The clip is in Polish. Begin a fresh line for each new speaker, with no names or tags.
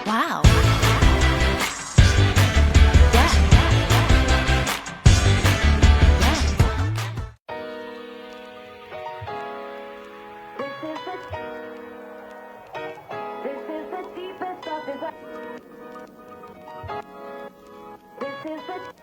Wow. Yeah.
This is the deepest of desire. This is the